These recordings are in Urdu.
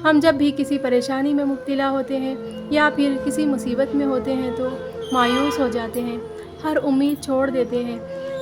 ہم جب بھی کسی پریشانی میں مبتلا ہوتے ہیں یا پھر کسی مصیبت میں ہوتے ہیں تو مایوس ہو جاتے ہیں، ہر امید چھوڑ دیتے ہیں۔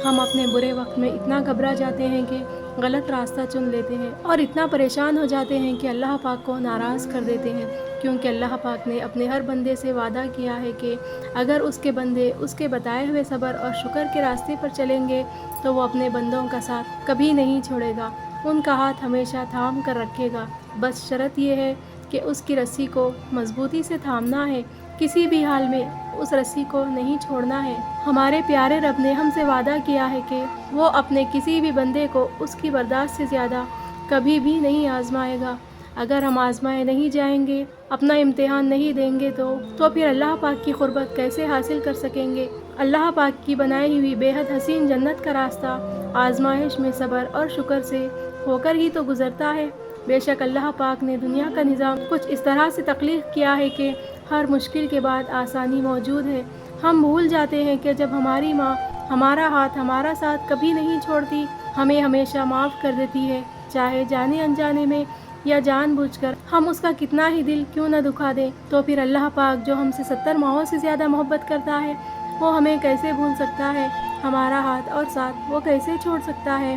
ہم اپنے برے وقت میں اتنا گھبرا جاتے ہیں کہ غلط راستہ چن لیتے ہیں اور اتنا پریشان ہو جاتے ہیں کہ اللہ پاک کو ناراض کر دیتے ہیں، کیونکہ اللہ پاک نے اپنے ہر بندے سے وعدہ کیا ہے کہ اگر اس کے بندے اس کے بتائے ہوئے صبر اور شکر کے راستے پر چلیں گے تو وہ اپنے بندوں کا ساتھ کبھی نہیں چھوڑے گا، ان کا ہاتھ ہمیشہ تھام کر رکھے گا۔ بس شرط یہ ہے کہ اس کی رسی کو مضبوطی سے تھامنا ہے، کسی بھی حال میں اس رسی کو نہیں چھوڑنا ہے۔ ہمارے پیارے رب نے ہم سے وعدہ کیا ہے کہ وہ اپنے کسی بھی بندے کو اس کی برداشت سے زیادہ کبھی بھی نہیں آزمائے گا۔ اگر ہم آزمائے نہیں جائیں گے، اپنا امتحان نہیں دیں گے تو پھر اللہ پاک کی قربت کیسے حاصل کر سکیں گے؟ اللہ پاک کی بنائی ہوئی بے حد حسین جنت کا راستہ آزمائش میں صبر اور شکر سے ہو کر ہی تو گزرتا ہے۔ بے شک اللہ پاک نے دنیا کا نظام کچھ اس طرح سے تخلیق کیا ہے کہ ہر مشکل کے بعد آسانی موجود ہے۔ ہم بھول جاتے ہیں کہ جب ہماری ماں ہمارا ہاتھ ہمارا ساتھ کبھی نہیں چھوڑتی، ہمیں ہمیشہ معاف کر دیتی ہے، چاہے جانے انجانے میں یا جان بوجھ کر ہم اس کا کتنا ہی دل کیوں نہ دکھا دیں، تو پھر اللہ پاک جو ہم سے 70 ماؤں سے زیادہ محبت کرتا ہے وہ ہمیں کیسے بھول سکتا ہے؟ ہمارا ہاتھ اور ساتھ وہ کیسے چھوڑ سکتا ہے؟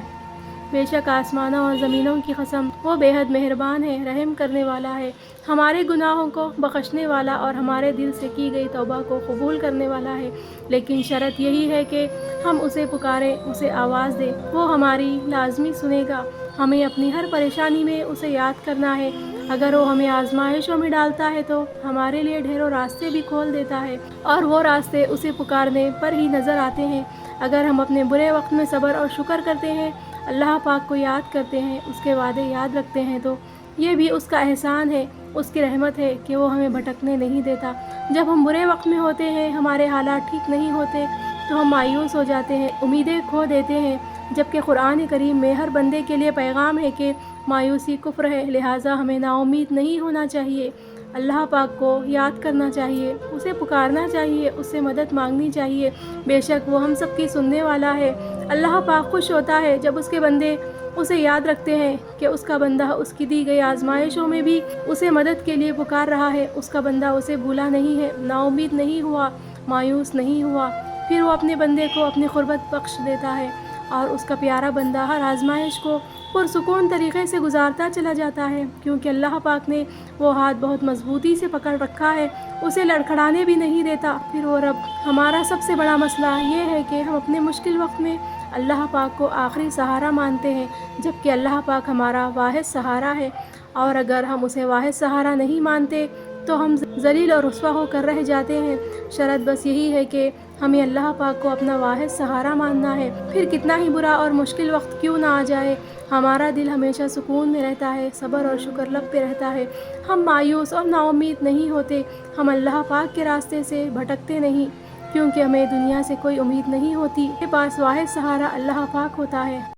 بے شک آسمانوں اور زمینوں کی قسم، وہ بے حد مہربان ہے، رحم کرنے والا ہے، ہمارے گناہوں کو بخشنے والا اور ہمارے دل سے کی گئی توبہ کو قبول کرنے والا ہے۔ لیکن شرط یہی ہے کہ ہم اسے پکاریں، اسے آواز دیں، وہ ہماری لازمی سنے گا۔ ہمیں اپنی ہر پریشانی میں اسے یاد کرنا ہے۔ اگر وہ ہمیں آزمائشوں میں ڈالتا ہے تو ہمارے لیے ڈھیروں راستے بھی کھول دیتا ہے، اور وہ راستے اسے پکارنے پر ہی نظر آتے ہیں۔ اگر ہم اپنے برے وقت میں صبر اور شکر کرتے ہیں، اللہ پاک کو یاد کرتے ہیں، اس کے وعدے یاد رکھتے ہیں، تو یہ بھی اس کا احسان ہے، اس کی رحمت ہے کہ وہ ہمیں بھٹکنے نہیں دیتا۔ جب ہم برے وقت میں ہوتے ہیں، ہمارے حالات ٹھیک نہیں ہوتے تو ہم مایوس ہو جاتے ہیں، امیدیں کھو دیتے ہیں، جبکہ قرآن کریم میں ہر بندے کے لیے پیغام ہے کہ مایوسی کفر ہے، لہٰذا ہمیں نا امید نہیں ہونا چاہیے، اللہ پاک کو یاد کرنا چاہیے، اسے پکارنا چاہیے، اس سے مدد مانگنی چاہیے۔ بے شک وہ ہم سب کی سننے والا ہے۔ اللہ پاک خوش ہوتا ہے جب اس کے بندے اسے یاد رکھتے ہیں کہ اس کا بندہ اس کی دی گئی آزمائشوں میں بھی اسے مدد کے لیے پکار رہا ہے، اس کا بندہ اسے بھولا نہیں ہے، نا امید نہیں ہوا، مایوس نہیں ہوا، پھر وہ اپنے بندے کو اپنی قربت بخش دیتا ہے، اور اس کا پیارا بندہ ہر آزمائش کو پرسکون طریقے سے گزارتا چلا جاتا ہے، کیونکہ اللہ پاک نے وہ ہاتھ بہت مضبوطی سے پکڑ رکھا ہے، اسے لڑکھڑانے بھی نہیں دیتا۔ پھر وہ رب، ہمارا سب سے بڑا مسئلہ یہ ہے کہ ہم اپنے مشکل وقت میں اللہ پاک کو آخری سہارا مانتے ہیں، جبکہ اللہ پاک ہمارا واحد سہارا ہے، اور اگر ہم اسے واحد سہارا نہیں مانتے تو ہم ذلیل اور رسوا ہو کر رہ جاتے ہیں۔ شرط بس یہی ہے کہ ہمیں اللہ پاک کو اپنا واحد سہارا ماننا ہے، پھر کتنا ہی برا اور مشکل وقت کیوں نہ آ جائے، ہمارا دل ہمیشہ سکون میں رہتا ہے، صبر اور شکر لب پہ رہتا ہے، ہم مایوس اور نا امید نہیں ہوتے، ہم اللہ پاک کے راستے سے بھٹکتے نہیں، کیونکہ ہمیں دنیا سے کوئی امید نہیں ہوتی، میرے پاس واحد سہارا اللہ پاک ہوتا ہے۔